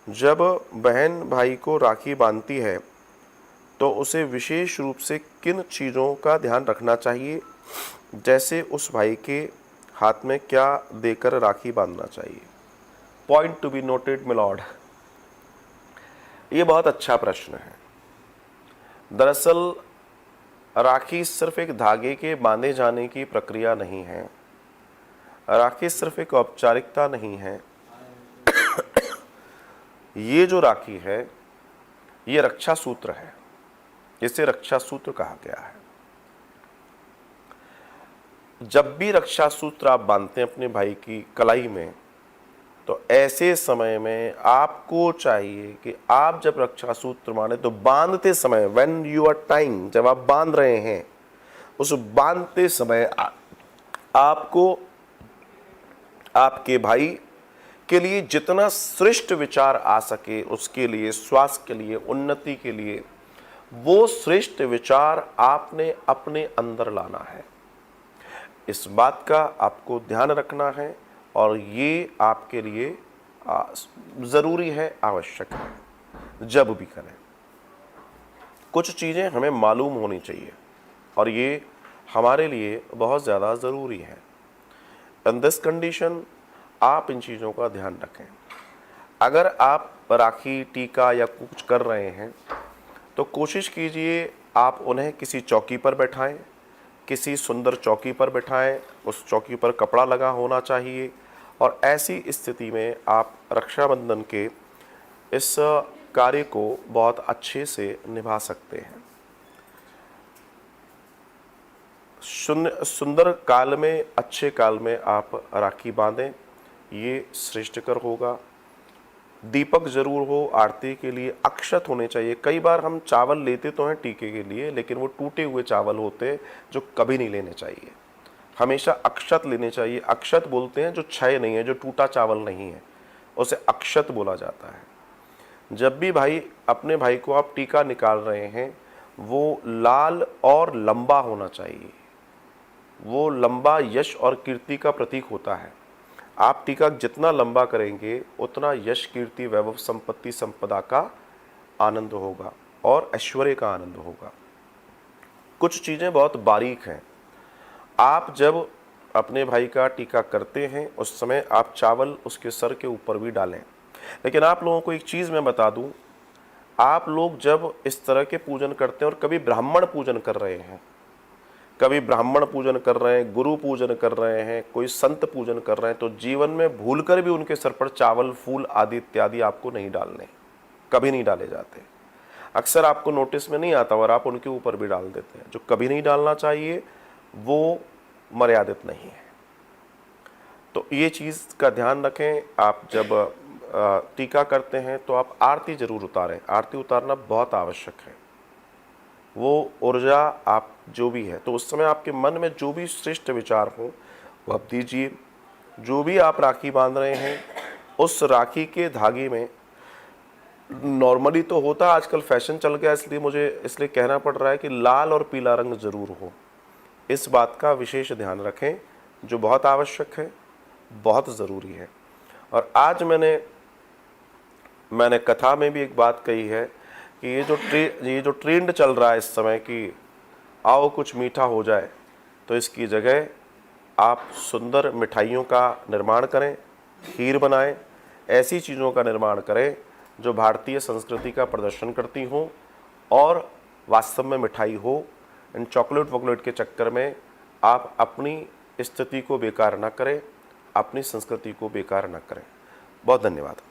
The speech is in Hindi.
जब बहन भाई को राखी बांधती है तो उसे विशेष रूप से किन चीज़ों का ध्यान रखना चाहिए, जैसे उस भाई के हाथ में क्या देकर राखी बांधना चाहिए? Point to be noted milord. ये बहुत अच्छा प्रश्न है। दरअसल राखी सिर्फ एक धागे के बांधे जाने की प्रक्रिया नहीं है। राखी सिर्फ एक औपचारिकता नहीं है। ये जो राखी है ये रक्षा सूत्र है। इसे रक्षा सूत्र कहा गया है। जब भी रक्षा सूत्र आप बांधते हैं अपने भाई की कलाई में, तो ऐसे समय में आपको चाहिए कि आप जब रक्षा सूत्र माने तो बांधते समय, व्हेन यू आर टाइंग, जब आप बांध रहे हैं, उस बांधते समय आपको आपके भाई के लिए जितना श्रेष्ठ विचार आ सके, उसके लिए, स्वास्थ्य के लिए, उन्नति के लिए, वो श्रेष्ठ विचार आपने अपने अंदर लाना है। इस बात का आपको ध्यान रखना है और ये आपके लिए ज़रूरी है, आवश्यक है। जब भी करें कुछ चीज़ें हमें मालूम होनी चाहिए और ये हमारे लिए बहुत ज़्यादा ज़रूरी है। इन दिस कंडीशन आप इन चीज़ों का ध्यान रखें। अगर आप राखी, टीका या कुछ कर रहे हैं तो कोशिश कीजिए आप उन्हें किसी चौकी पर बैठाएं, किसी सुंदर चौकी पर बैठाएं। उस चौकी पर कपड़ा लगा होना चाहिए और ऐसी स्थिति में आप रक्षाबंधन के इस कार्य को बहुत अच्छे से निभा सकते हैं। सुंदर काल में, अच्छे काल में आप राखी बांधें, ये श्रेष्ठकर होगा। दीपक जरूर हो आरती के लिए, अक्षत होने चाहिए। कई बार हम चावल लेते तो हैं टीके के लिए, लेकिन वो टूटे हुए चावल होते हैं जो कभी नहीं लेने चाहिए। हमेशा अक्षत लेने चाहिए। अक्षत बोलते हैं जो क्षय नहीं है, जो टूटा चावल नहीं है, उसे अक्षत बोला जाता है। जब भी भाई अपने भाई को आप टीका निकाल रहे हैं, वो लाल और लंबा होना चाहिए। वो लंबा यश और कीर्ति का प्रतीक होता है। आप टीका जितना लंबा करेंगे उतना यश, कीर्ति, वैभव, संपत्ति, संपदा का आनंद होगा और ऐश्वर्य का आनंद होगा। कुछ चीज़ें बहुत बारीक हैं। आप जब अपने भाई का टीका करते हैं उस समय आप चावल उसके सर के ऊपर भी डालें। लेकिन आप लोगों को एक चीज़ मैं बता दूं, आप लोग जब इस तरह के पूजन करते हैं और कभी ब्राह्मण पूजन कर रहे हैं, कभी ब्राह्मण पूजन कर रहे हैं, गुरु पूजन कर रहे हैं, कोई संत पूजन कर रहे हैं, तो जीवन में भूलकर भी उनके सर पर चावल, फूल आदि इत्यादि आपको नहीं डालने, कभी नहीं डाले जाते। अक्सर आपको नोटिस में नहीं आता और आप उनके ऊपर भी डाल देते हैं। जो कभी नहीं डालना चाहिए वो मर्यादित नहीं है। तो ये चीज़ का ध्यान रखें। आप जब टीका करते हैं तो आप आरती जरूर उतारें। आरती उतारना बहुत आवश्यक है। वो ऊर्जा आप जो भी है, तो उस समय आपके मन में जो भी श्रेष्ठ विचार हो वो आप दीजिए। जो भी आप राखी बांध रहे हैं, उस राखी के धागे में नॉर्मली तो होता, आजकल फैशन चल गया इसलिए मुझे इसलिए कहना पड़ रहा है कि लाल और पीला रंग जरूर हो। इस बात का विशेष ध्यान रखें, जो बहुत आवश्यक है, बहुत ज़रूरी है। और आज मैंने कथा में भी एक बात कही है कि ये जो ट्रेंड चल रहा है इस समय कि आओ कुछ मीठा हो जाए, तो इसकी जगह आप सुंदर मिठाइयों का निर्माण करें, खीर बनाएं, ऐसी चीज़ों का निर्माण करें जो भारतीय संस्कृति का प्रदर्शन करती हों और वास्तव में मिठाई हो। इन चॉकलेट वॉकलेट के चक्कर में आप अपनी स्थिति को बेकार ना करें, अपनी संस्कृति को बेकार ना करें। बहुत धन्यवाद।